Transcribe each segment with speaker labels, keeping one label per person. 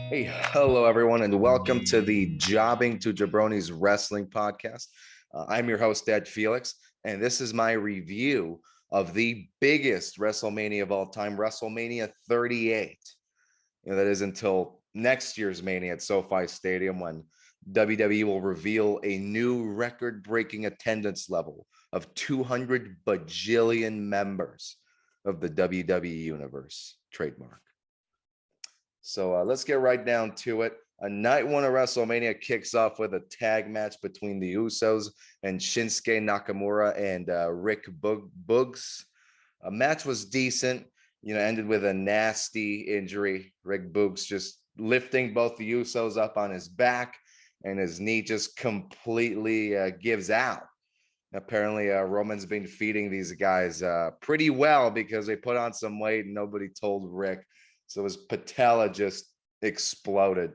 Speaker 1: Hey, hello everyone, and welcome to the Jobbing to Jabronis Wrestling Podcast. I'm your host, Ed Felix, and this is my review of the biggest WrestleMania of all time, WrestleMania 38. That is until next year's Mania at SoFi Stadium, when WWE will reveal a new record-breaking attendance level of 200 bajillion members of the WWE Universe trademark. So let's get right down to it. A night one of WrestleMania kicks off with a tag match between the Usos and Shinsuke Nakamura and Rick Boogs. A match was decent, ended with a nasty injury. Rick Boogs just lifting both the Usos up on his back, and his knee just completely gives out. Apparently, Roman's been feeding these guys pretty well because they put on some weight and nobody told Rick. So his patella just exploded.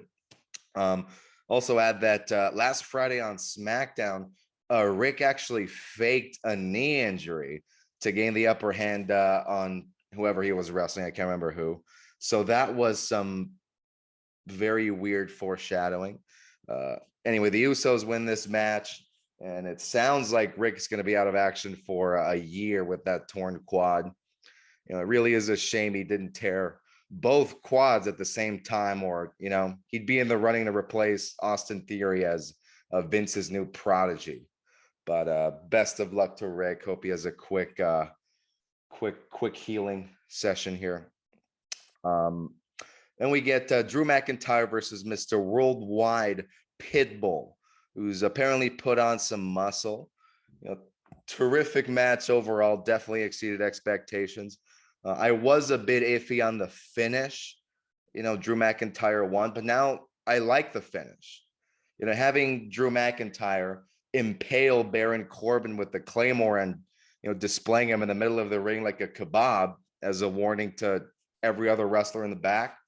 Speaker 1: Also add that last Friday on SmackDown, Rick actually faked a knee injury to gain the upper hand on whoever he was wrestling. I can't remember who. So that was some very weird foreshadowing. Anyway, the Usos win this match, and it sounds like Rick's going to be out of action for a year with that torn quad. It really is a shame he didn't tear both quads at the same time, or he'd be in the running to replace Austin Theory as Vince's new prodigy. But best of luck to Rick. Hope he has a quick healing session here. Then we get Drew McIntyre versus Mr. Worldwide Pitbull, who's apparently put on some muscle. Terrific match overall. Definitely exceeded expectations. I was a bit iffy on the finish. Drew McIntyre won, but now I like the finish. Having Drew McIntyre impale Baron Corbin with the Claymore and, displaying him in the middle of the ring like a kebab as a warning to every other wrestler in the back.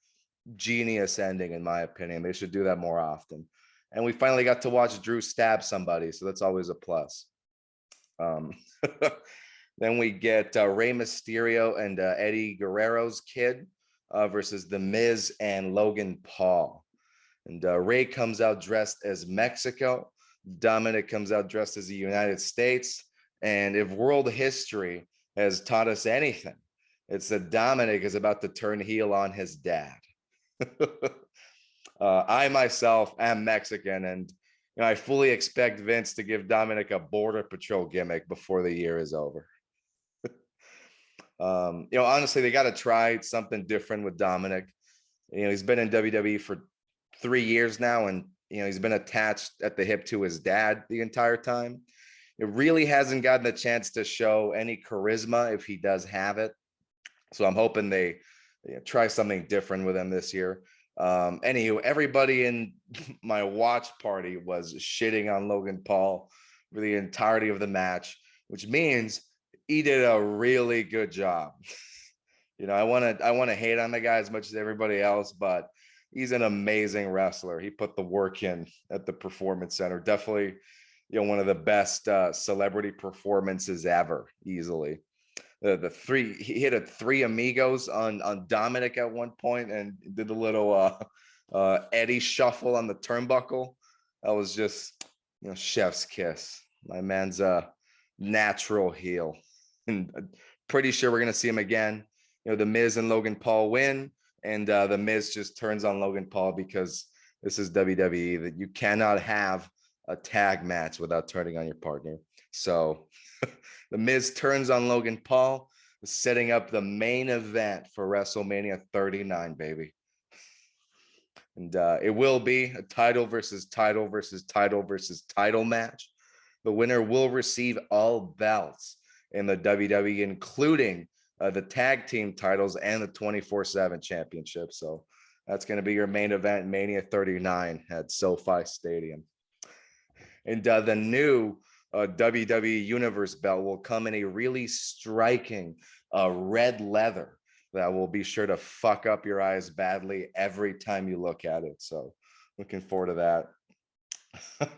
Speaker 1: Genius ending, in my opinion. They should do that more often. And we finally got to watch Drew stab somebody, so that's always a plus. Then we get Rey Mysterio and Eddie Guerrero's kid versus The Miz and Logan Paul. And Rey comes out dressed as Mexico. Dominic comes out dressed as the United States. And if world history has taught us anything, it's that Dominic is about to turn heel on his dad. I myself am Mexican, and I fully expect Vince to give Dominic a Border Patrol gimmick before the year is over. Honestly, they got to try something different with Dominic. He's been in WWE for 3 years now, and he's been attached at the hip to his dad the entire time. It really hasn't gotten a chance to show any charisma if he does have it. So I'm hoping they try something different with him this year. Anywho, everybody in my watch party was shitting on Logan Paul for the entirety of the match, which means he did a really good job. I want to hate on the guy as much as everybody else, but he's an amazing wrestler. He put the work in at the Performance Center. Definitely, one of the best celebrity performances ever, easily. He hit a three amigos on Dominic at one point and did a little Eddie shuffle on the turnbuckle. That was just chef's kiss. My man's a natural heel, and pretty sure we're gonna see him again. The Miz and Logan Paul win, and the Miz just turns on Logan Paul because this is WWE, that you cannot have a tag match without turning on your partner. So the Miz turns on Logan Paul, setting up the main event for WrestleMania 39, baby. And it will be a title versus title versus title versus title match. The winner will receive all belts in the WWE, including the tag team titles and the 24/7 championship. So that's going to be your main event, Mania 39 at SoFi Stadium. And the new WWE Universe belt will come in a really striking red leather that will be sure to fuck up your eyes badly every time you look at it. So looking forward to that.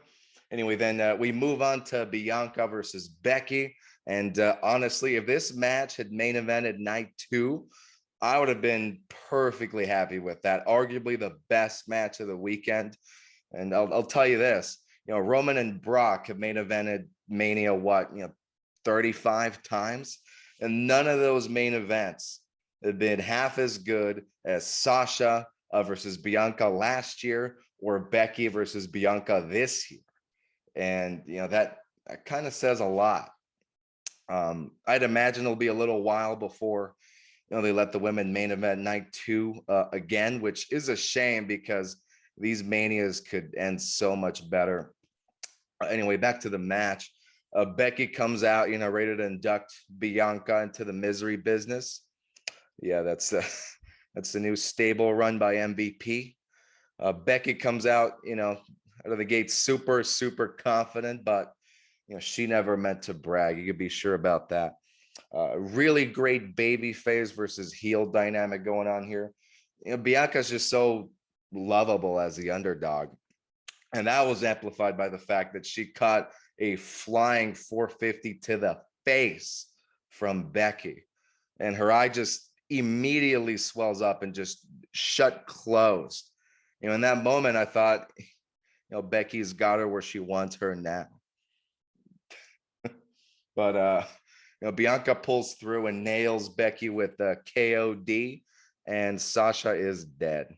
Speaker 1: Anyway, then we move on to Bianca versus Becky. And honestly, if this match had main evented night 2, I would have been perfectly happy with that. Arguably the best match of the weekend. And I'll tell you this, Roman and Brock have main evented Mania, 35 times. And none of those main events have been half as good as Sasha versus Bianca last year or Becky versus Bianca this year. And, that kind of says a lot. I'd imagine it'll be a little while before they let the women main event night 2 again, which is a shame because these manias could end so much better. Anyway, back to the match. Becky comes out, ready to induct Bianca into the misery business. Yeah, that's that's the new stable run by MVP. Becky comes out, out of the gate super, super confident, but she never meant to brag. You could be sure about that. Really great baby face versus heel dynamic going on here. Bianca's just so lovable as the underdog. And that was amplified by the fact that she caught a flying 450 to the face from Becky. And her eye just immediately swells up and just shut closed. In that moment, I thought, Becky's got her where she wants her now. But Bianca pulls through and nails Becky with the KOD, and Sasha is dead.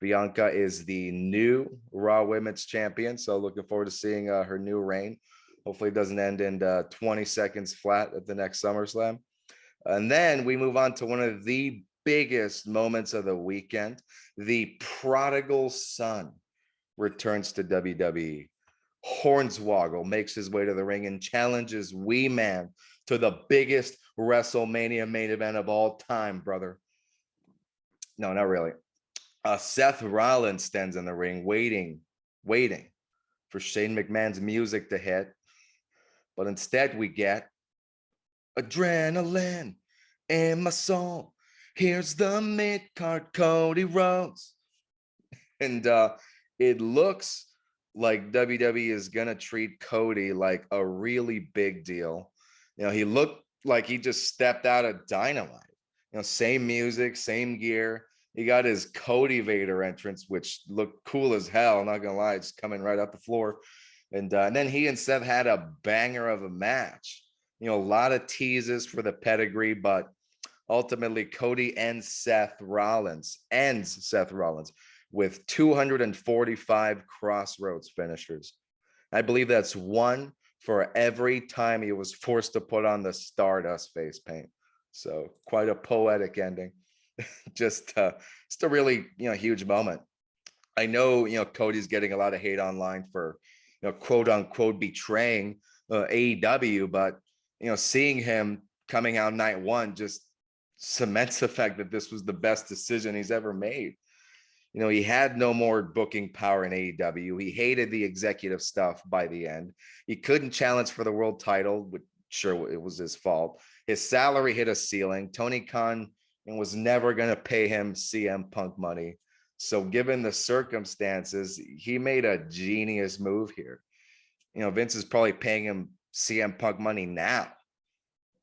Speaker 1: Bianca is the new Raw Women's Champion, so looking forward to seeing her new reign. Hopefully, it doesn't end in 20 seconds flat at the next SummerSlam. And then we move on to one of the biggest moments of the weekend. The prodigal son returns to WWE. Hornswoggle makes his way to the ring and challenges Wee Man to the biggest WrestleMania main event of all time, brother. No, not really. Seth Rollins stands in the ring waiting for Shane McMahon's music to hit. But instead we get adrenaline in my soul. Here's the mid-card Cody Rhodes. And it looks like WWE is going to treat Cody like a really big deal. He looked like he just stepped out of Dynamite. Same music, same gear. He got his Cody Vader entrance, which looked cool as hell. I'm not going to lie, it's coming right up the floor. And then he and Seth had a banger of a match. A lot of teases for the pedigree, but ultimately Cody ends Seth Rollins with 245 Crossroads finishers. I believe that's one for every time he was forced to put on the Stardust face paint. So quite a poetic ending. just a really, huge moment. I know, Cody's getting a lot of hate online for, quote unquote betraying AEW, but, seeing him coming out night 1 just cements the fact that this was the best decision he's ever made. He had no more booking power in AEW. He hated the executive stuff by the end. He couldn't challenge for the world title, which sure it was his fault. His salary hit a ceiling. Tony Khan was never going to pay him CM Punk money. So given the circumstances, he made a genius move here. Vince is probably paying him CM Punk money now.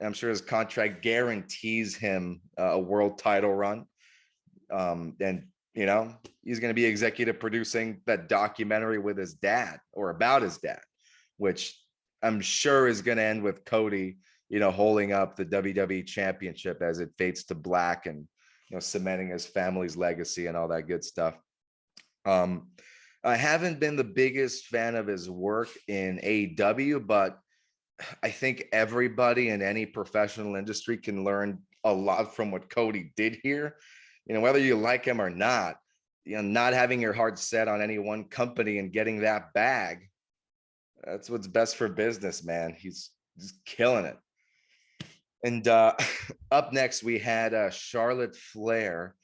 Speaker 1: I'm sure his contract guarantees him a world title run. And he's going to be executive producing that documentary with his dad or about his dad, which I'm sure is going to end with Cody, holding up the WWE championship as it fades to black and, cementing his family's legacy and all that good stuff. I haven't been the biggest fan of his work in AEW, but I think everybody in any professional industry can learn a lot from what Cody did here. Whether you like him or not, not having your heart set on any one company and getting that bag, that's what's best for business, man. He's killing it. And up next, we had Charlotte Flair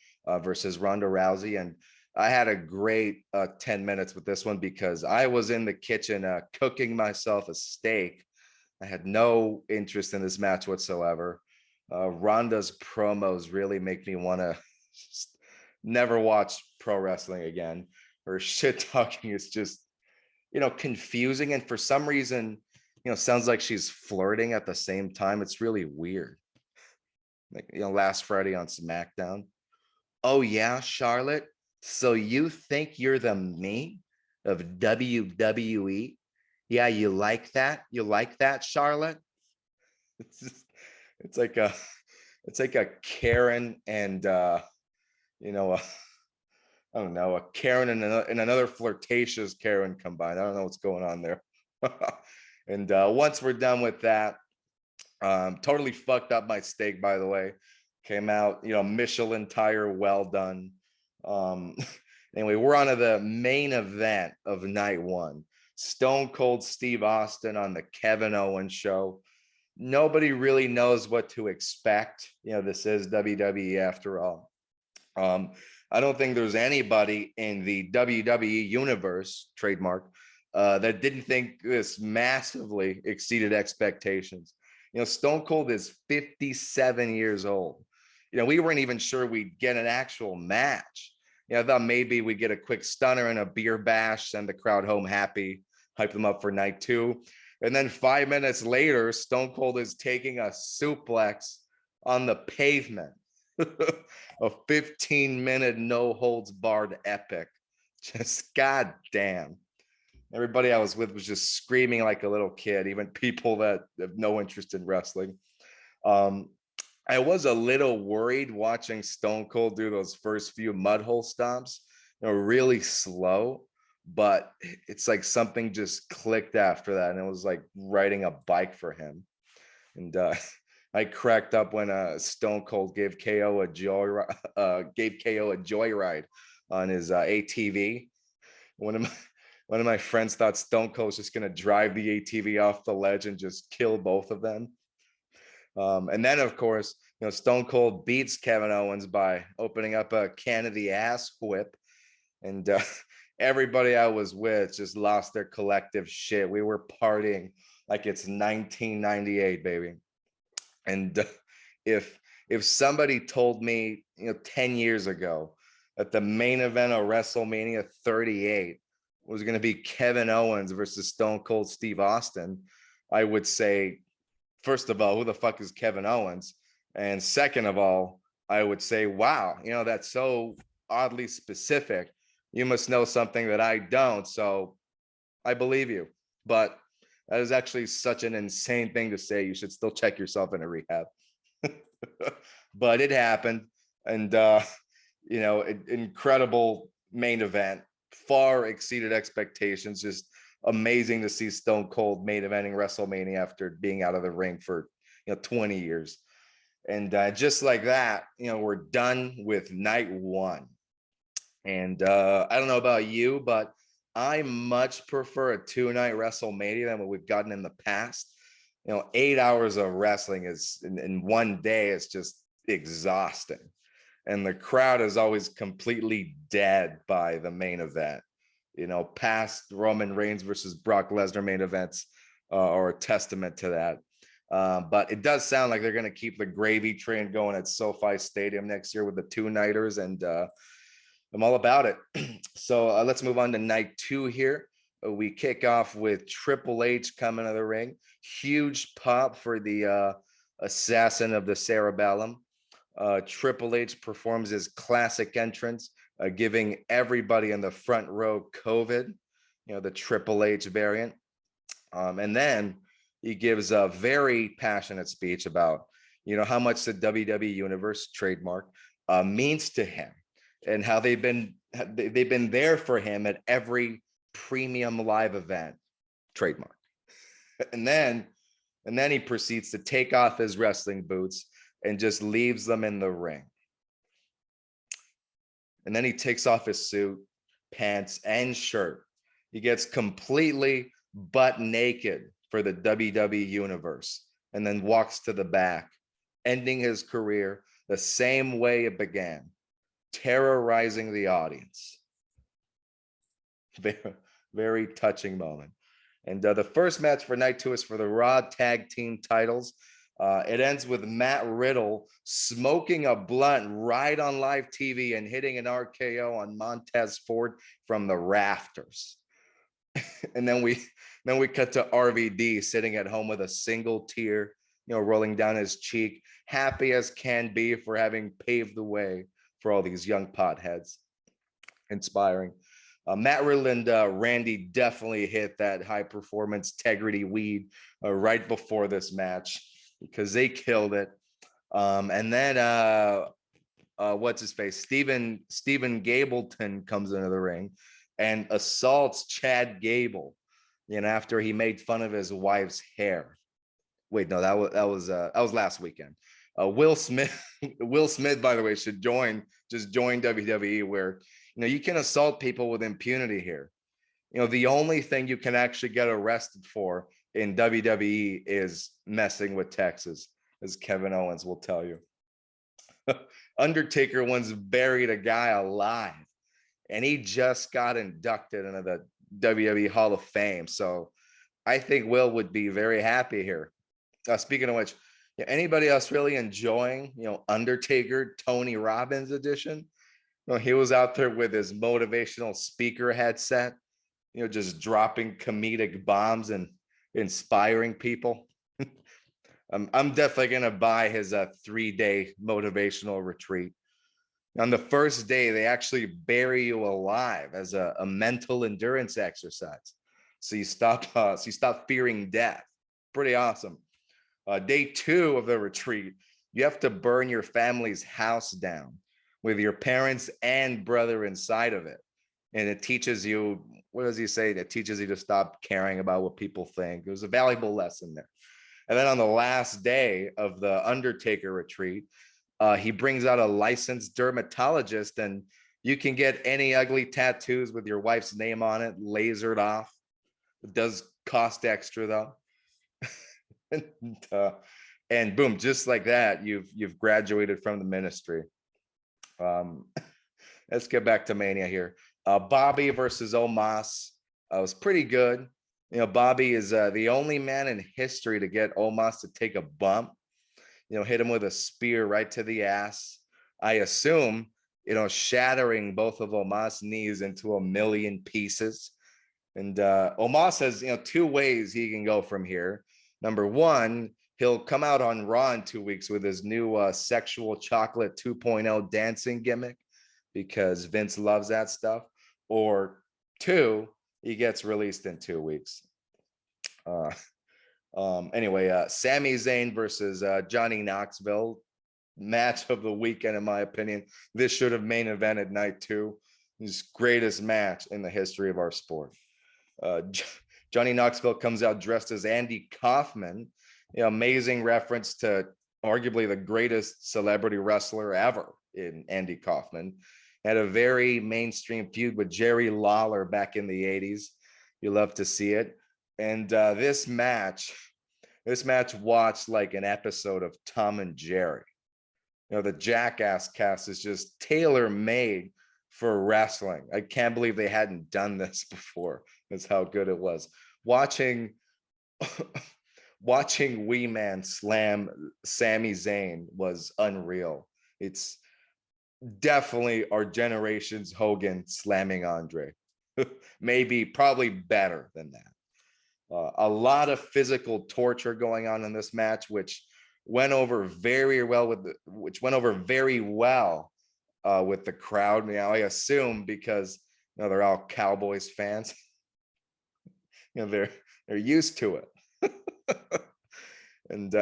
Speaker 1: versus Ronda Rousey. And I had a great 10 minutes with this one because I was in the kitchen cooking myself a steak. I had no interest in this match whatsoever. Ronda's promos really make me want to never watch pro wrestling again. Her shit talking is just, confusing. And for some reason, sounds like she's flirting at the same time. It's really weird. like, last Friday on SmackDown. Oh yeah, Charlotte. So you think you're the me of WWE? Yeah, you like that? You like that, Charlotte? It's just, it's like a it's like a Karen and you know, a, I don't know, a Karen and another flirtatious Karen combined. I don't know what's going on there. And once we're done with that, totally fucked up my steak, by the way. Came out, Michelin tire, well done. Um, anyway, we're on to the main event of night one. Stone Cold Steve Austin on the Kevin Owens show. Nobody really knows what to expect. This is WWE after all. Um, I don't think there's anybody in the WWE universe, trademark, that didn't think this massively exceeded expectations. Stone Cold is 57 years old. We weren't even sure we'd get an actual match. I thought maybe we'd get a quick stunner and a beer bash, send the crowd home happy, hype them up for night two. And then 5 minutes later, Stone Cold is taking a suplex on the pavement. A 15-minute no holds barred epic. Just goddamn. Everybody I was with was just screaming like a little kid, even people that have no interest in wrestling. I was a little worried watching Stone Cold do those first few mud hole stomps. Really slow, but it's like something just clicked after that, and it was like riding a bike for him. And I cracked up when Stone Cold gave KO a joyride on his ATV. One of my one of my friends thought Stone Cold was just gonna drive the ATV off the ledge and just kill both of them. And then, of course, Stone Cold beats Kevin Owens by opening up a can of the ass whip, and everybody I was with just lost their collective shit. We were partying like it's 1998, baby. And if somebody told me, 10 years ago that the main event of WrestleMania 38 was going to be Kevin Owens versus Stone Cold Steve Austin, I would say, first of all, who the fuck is Kevin Owens? And second of all, I would say, wow, that's so oddly specific. You must know something that I don't. So I believe you. But that is actually such an insane thing to say. You should still check yourself in a rehab. But it happened. And, incredible main event, far exceeded expectations. Just amazing to see Stone Cold main eventing WrestleMania after being out of the ring for 20 years. And just like that, we're done with night one. And I don't know about you, but I much prefer a 2-night WrestleMania than what we've gotten in the past. 8 hours of wrestling is in one day is just exhausting. And the crowd is always completely dead by the main event. Past Roman Reigns versus Brock Lesnar main events are a testament to that. But it does sound like they're going to keep the gravy train going at SoFi Stadium next year with the 2-nighters, and I'm all about it. So let's move on to night two here. We kick off with Triple H coming to the ring. Huge pop for the assassin of the cerebellum. Triple H performs his classic entrance, giving everybody in the front row COVID, the Triple H variant. And then he gives a very passionate speech about, how much the WWE Universe trademark means to him, and how they've been there for him at every premium live event, trademark. And then he proceeds to take off his wrestling boots and just leaves them in the ring. And then he takes off his suit, pants, and shirt. He gets completely butt naked for the WWE Universe, and then walks to the back, ending his career the same way it began, terrorizing the audience. Very, very touching moment. And the first match for night two is for the Raw Tag Team titles. It ends with Matt Riddle smoking a blunt right on live TV and hitting an RKO on Montez Ford from the rafters. And then we cut to RVD sitting at home with a single tear, rolling down his cheek, happy as can be for having paved the way for all these young potheads. Inspiring. Matt Riddle and Randy definitely hit that high performance integrity weed right before this match because they killed it. And then what's his face? Stephen Gableton comes into the ring and assaults Chad Gable, after he made fun of his wife's hair. Wait, no, that was last weekend. Will Smith, by the way, should join WWE, where you can assault people with impunity here. The only thing you can actually get arrested for in WWE is messing with Texas, as Kevin Owens will tell you. Undertaker once buried a guy alive, and he just got inducted into the WWE Hall of Fame. So I think Will would be very happy here. Speaking of which, anybody else really enjoying, Undertaker Tony Robbins edition? He was out there with his motivational speaker headset, just dropping comedic bombs and inspiring people. I'm definitely gonna buy his 3-day motivational retreat. On the first day, they actually bury you alive as a mental endurance exercise, so you stop fearing death. Pretty awesome. Day 2 of the retreat, you have to burn your family's house down with your parents and brother inside of it. And it teaches you, what does he say? It teaches you to stop caring about what people think. It was a valuable lesson there. And then on the last day of the Undertaker retreat, he brings out a licensed dermatologist, and you can get any ugly tattoos with your wife's name on it lasered off. It does cost extra though. And boom, just like that, you've graduated from the ministry. Let's get back to Mania here. Bobby versus Omos was pretty good. Bobby is the only man in history to get Omos to take a bump. Hit him with a spear right to the ass. I assume, shattering both of Omos' knees into a million pieces. And Omos has, 2 ways he can go from here. Number one, he'll come out on Raw in 2 weeks with his new sexual chocolate 2.0 dancing gimmick because Vince loves that stuff. Or 2, he gets released in 2 weeks. Anyway, Sami Zayn versus Johnny Knoxville, match of the weekend, in my opinion. This should have main evented night 2. This greatest match in the history of our sport. Johnny Knoxville comes out dressed as Andy Kaufman. Amazing reference to arguably the greatest celebrity wrestler ever in Andy Kaufman. Had a very mainstream feud with Jerry Lawler back in the 80s. You love to see it. And this match watched like an episode of Tom and Jerry. The Jackass cast is just tailor-made for wrestling. I can't believe they hadn't done this before. That's how good it was. Watching Wee Man slam Sami Zayn was unreal. It's definitely our generation's Hogan slamming Andre. Probably better than that. A lot of physical torture going on in this match, which went over very well with the crowd. I assume because they're all Cowboys fans. They're used to it. And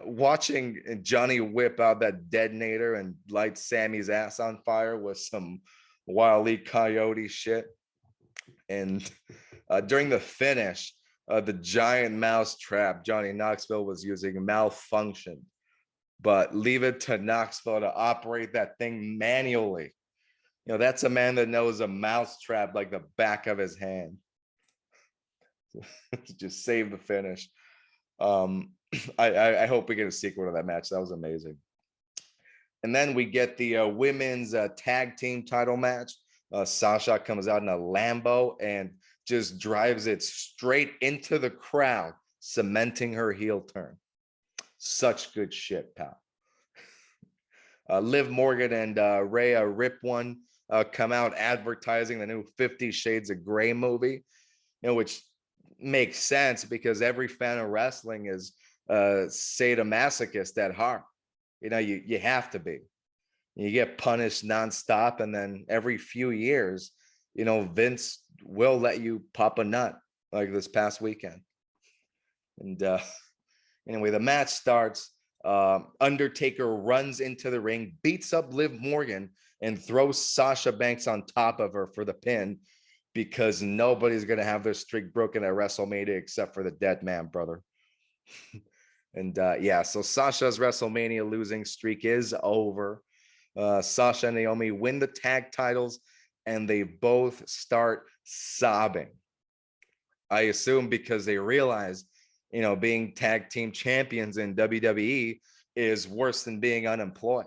Speaker 1: watching Johnny whip out that detonator and light Sammy's ass on fire was some Wile E. Coyote shit. And during the finish, the giant mouse trap Johnny Knoxville was using malfunctioned, but leave it to Knoxville to operate that thing manually. That's a man that knows a mouse trap like the back of his hand. Just save the finish. I hope we get a sequel to that match. That was amazing. And then we get the women's tag team title match. Sasha comes out in a Lambo and just drives it straight into the crowd, cementing her heel turn. Such good shit, pal. Liv Morgan and Rhea Ripley come out advertising the new 50 Shades of Grey movie, which makes sense because every fan of wrestling is sadomasochist at heart. You have to be. You get punished nonstop, and then every few years, Vince will let you pop a nut, like this past weekend. And anyway, the match starts. Undertaker runs into the ring, beats up Liv Morgan, and throws Sasha Banks on top of her for the pin, because nobody's going to have their streak broken at WrestleMania except for the dead man, brother. And so Sasha's WrestleMania losing streak is over. Sasha and Naomi win the tag titles, and they both start sobbing. I assume because they realize, being tag team champions in WWE is worse than being unemployed.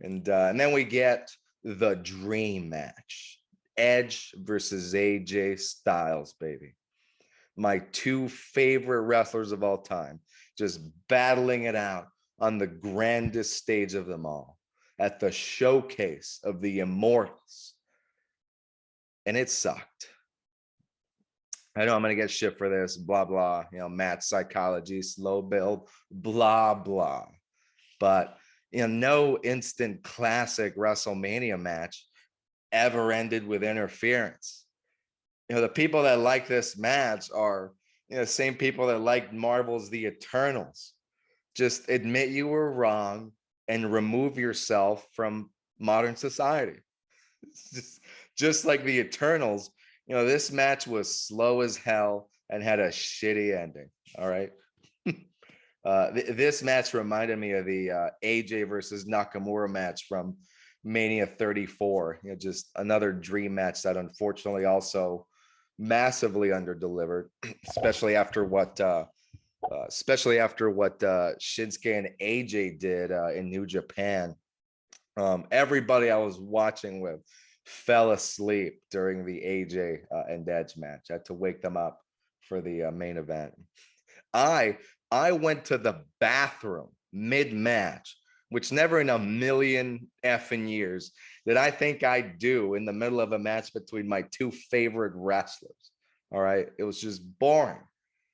Speaker 1: And then we get the dream match: Edge versus AJ Styles, baby. My two favorite wrestlers of all time, just battling it out on the grandest stage of them all, at the showcase of the Immortals. And it sucked. I know I'm going to get shit for this, blah, blah, match psychology, slow build, blah, blah. But, no instant classic WrestleMania match ever ended with interference. The people that like this match are the same people that like Marvel's The Eternals. Just admit you were wrong and remove yourself from modern society. Just like The Eternals, this match was slow as hell and had a shitty ending. All right. This match reminded me of the AJ versus Nakamura match from Mania 34. Just another dream match that unfortunately also massively underdelivered, especially after what Shinsuke and AJ did in New Japan. Everybody I was watching with fell asleep during the AJ and Edge match. I had to wake them up for the main event. I went to the bathroom mid-match, which never in a million effing years did I think I'd do in the middle of a match between my two favorite wrestlers. All right. It was just boring.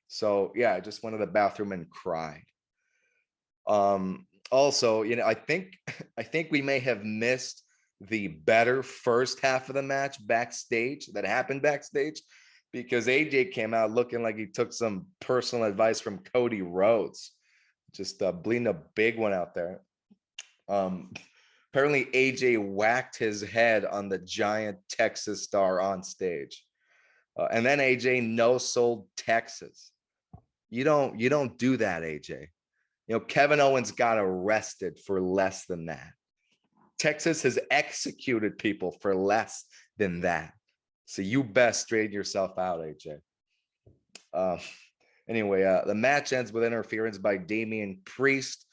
Speaker 1: So yeah, I just went to the bathroom and cried. Also, I think we may have missed the better first half of the match backstage that happened backstage, because AJ came out looking like he took some personal advice from Cody Rhodes, just bleeding a big one out there. Apparently AJ whacked his head on the giant Texas star on stage, and then AJ no-sold Texas. You don't do that, AJ. Kevin Owens got arrested for less than that. Texas has executed people for less than that. So you best straighten yourself out, AJ. Anyway, the match ends with interference by Damian Priest.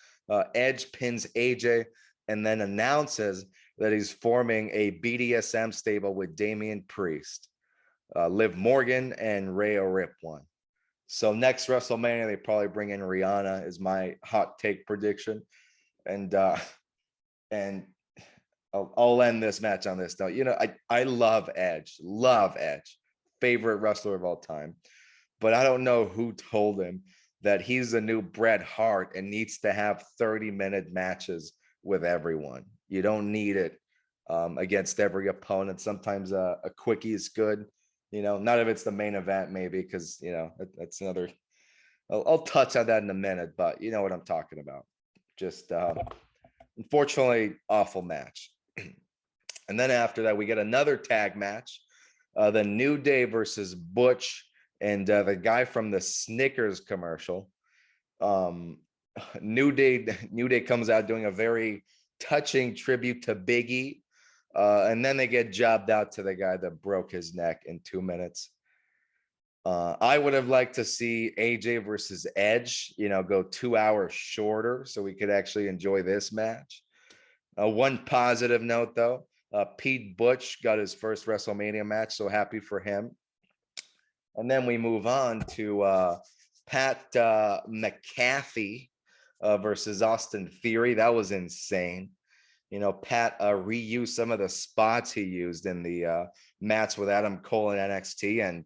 Speaker 1: Edge pins AJ and then announces that he's forming a BDSM stable with Damian Priest, Liv Morgan, and Rhea Ripley. So next WrestleMania, they probably bring in Rihanna, is my hot take prediction. And I'll end this match on this note. I love Edge, favorite wrestler of all time. But I don't know who told him that he's the new Bret Hart and needs to have 30-minute matches with everyone. You don't need it against every opponent. Sometimes a quickie is good. Not if it's the main event, maybe, because that's another. I'll touch on that in a minute, but you know what I'm talking about. Just unfortunately, awful match. And then after that, we get another tag match, the New Day versus Butch and the guy from the Snickers commercial. New Day comes out doing a very touching tribute to Big E. And then they get jobbed out to the guy that broke his neck in 2 minutes. I would have liked to see AJ versus Edge, go 2 hours shorter so we could actually enjoy this match. One positive note, though, Pete Butch got his first WrestleMania match, so happy for him. And then we move on to Pat McAfee versus Austin Theory. That was insane. Pat reused some of the spots he used in the match with Adam Cole in NXT, and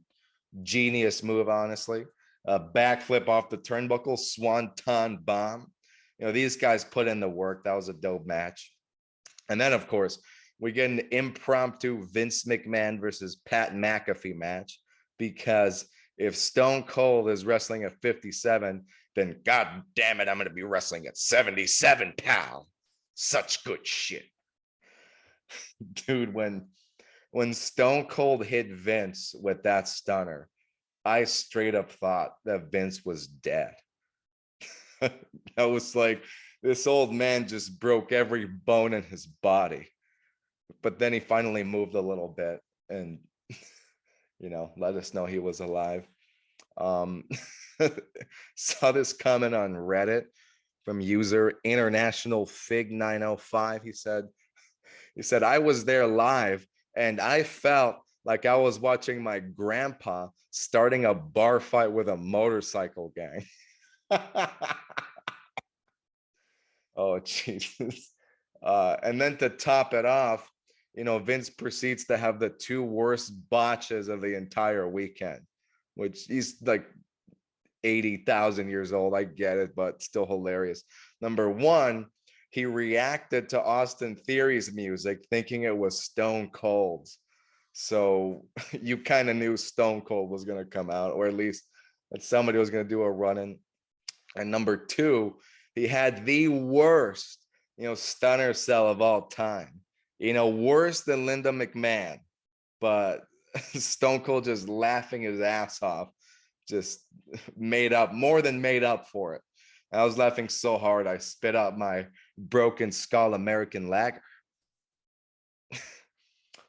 Speaker 1: Genius move, honestly. A backflip off the turnbuckle, swanton bomb. These guys put in the work. That was a dope match. And then, of course, we get an impromptu Vince McMahon versus Pat McAfee match, because if Stone Cold is wrestling at 57, then God damn it, I'm going to be wrestling at 77, pal. Such good shit. Dude, when Stone Cold hit Vince with that stunner, I straight up thought that Vince was dead. I was like, this old man just broke every bone in his body. But then he finally moved a little bit and, let us know he was alive. Saw this comment on Reddit from user International Fig 905. He said, I was there live and I felt like I was watching my grandpa starting a bar fight with a motorcycle gang. Oh, Jesus. And then to top it off, Vince proceeds to have the two worst botches of the entire weekend, which he's like 80,000 years old. I get it, but still hilarious. Number one, he reacted to Austin Theory's music thinking it was Stone Cold's. So you kind of knew Stone Cold was going to come out, or at least that somebody was going to do a run-in. And number two, he had the worst, stunner cell of all time. Worse than Linda McMahon, but Stone Cold just laughing his ass off, just more than made up for it. And I was laughing so hard, I spit out my broken skull American lager.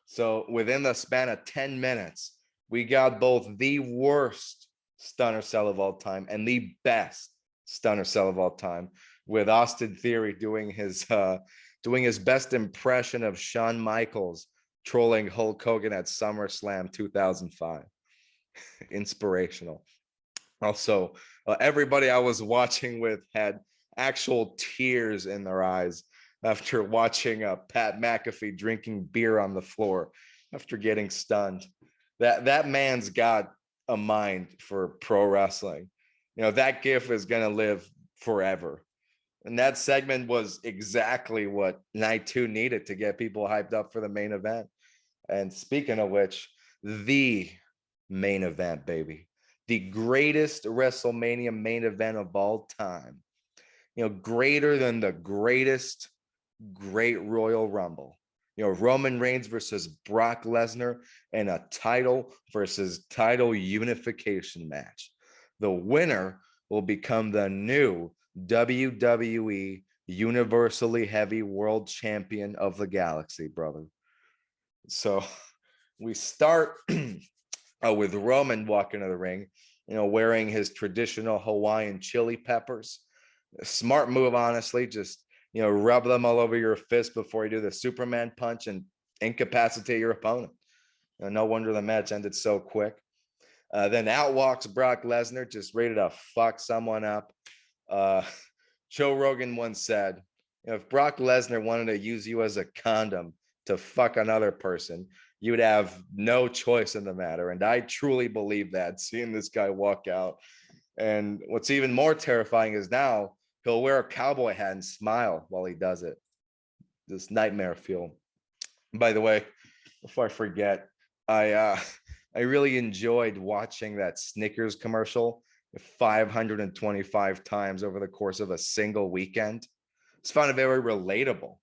Speaker 1: So within the span of 10 minutes, we got both the worst stunner cell of all time and the best stunner cell of all time, with Austin Theory doing his best impression of Shawn Michaels trolling Hulk Hogan at SummerSlam 2005. Inspirational. Also, everybody I was watching with had actual tears in their eyes after watching Pat McAfee drinking beer on the floor after getting stunned. That man's got a mind for pro wrestling. That gif is going to live forever. And that segment was exactly what Night 2 needed to get people hyped up for the main event. And speaking of which, the main event, baby. The greatest WrestleMania main event of all time. Greater than the greatest Great Royal Rumble. Roman Reigns versus Brock Lesnar in a title versus title unification match. The winner will become the new WWE Universally Heavy World Champion of the Galaxy, brother. So we start with Roman walking to the ring, wearing his traditional Hawaiian chili peppers. Smart move, honestly. Just, rub them all over your fist before you do the Superman punch and incapacitate your opponent. No wonder the match ended so quick. Then out walks Brock Lesnar, just ready to fuck someone up. Joe Rogan once said, if Brock Lesnar wanted to use you as a condom to fuck another person, you'd have no choice in the matter. And I truly believe that, seeing this guy walk out. And what's even more terrifying is now he'll wear a cowboy hat and smile while he does it. This nightmare fuel. By the way, before I forget, I really enjoyed watching that Snickers commercial 525 times over the course of a single weekend. It's found it very relatable.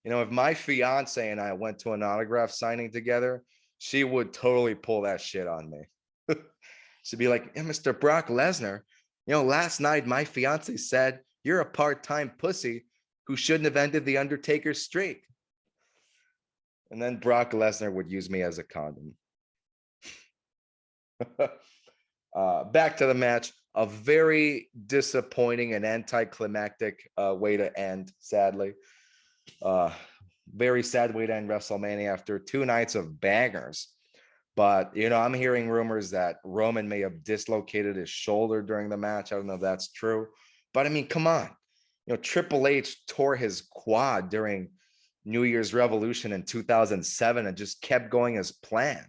Speaker 1: If my fiance and I went to an autograph signing together, she would totally pull that shit on me. She'd be like, hey, Mr. Brock Lesnar, last night my fiance said you're a part-time pussy who shouldn't have ended the Undertaker's streak. And then Brock Lesnar would use me as a condom. Back to the match. A very disappointing and anticlimactic way to end, sadly. Very sad way to end WrestleMania after 2 nights of bangers. But, I'm hearing rumors that Roman may have dislocated his shoulder during the match. I don't know if that's true. But, I mean, come on. Triple H tore his quad during New Year's Revolution in 2007 and just kept going as planned.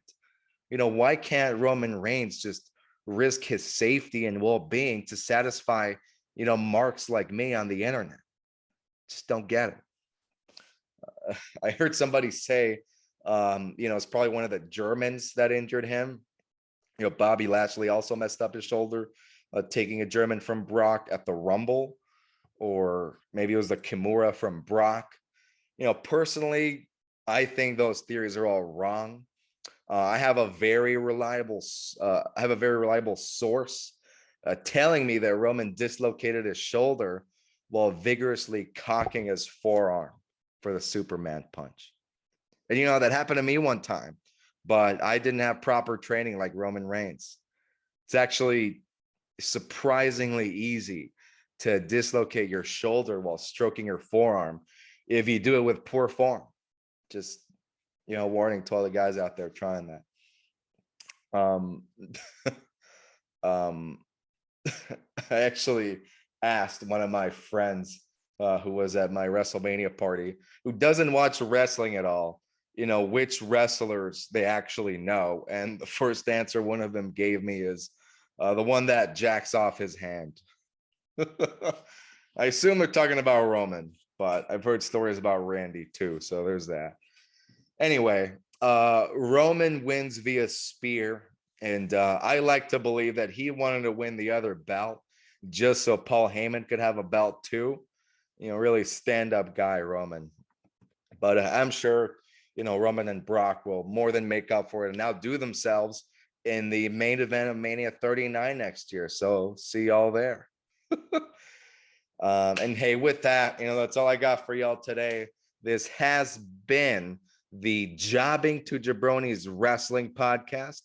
Speaker 1: Why can't Roman Reigns just risk his safety and well-being to satisfy, marks like me on the internet? Just don't get it. I heard somebody say, it's probably one of the Germans that injured him. Bobby Lashley also messed up his shoulder, taking a German from Brock at the Rumble, or maybe it was the Kimura from Brock. Personally, I think those theories are all wrong. I have a very reliable source telling me that Roman dislocated his shoulder while vigorously cocking his forearm for the Superman punch. And that happened to me one time, but I didn't have proper training like Roman Reigns. It's actually surprisingly easy to dislocate your shoulder while stroking your forearm if you do it with poor form. Just, warning to all the guys out there trying that. I actually asked one of my friends who was at my WrestleMania party, who doesn't watch wrestling at all, which wrestlers they actually know. And the first answer one of them gave me is the one that jacks off his hand. I assume they're talking about Roman, but I've heard stories about Randy too. So there's that. Anyway, Roman wins via spear. And I like to believe that he wanted to win the other belt just so Paul Heyman could have a belt too. Really stand-up guy, Roman. But I'm sure, Roman and Brock will more than make up for it and outdo themselves in the main event of Mania 39 next year. So see y'all there. And hey, with that, that's all I got for y'all today. This has been the Jobbing to Jabronis Wrestling Podcast.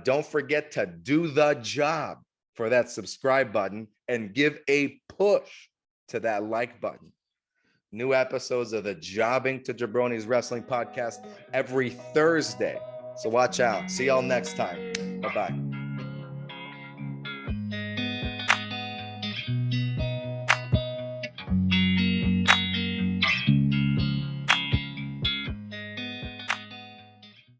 Speaker 1: Don't forget to do the job for that subscribe button and give a push to that like button. New episodes of the Jobbing to Jabronis Wrestling Podcast every Thursday. So watch out. See y'all next time. Bye-bye.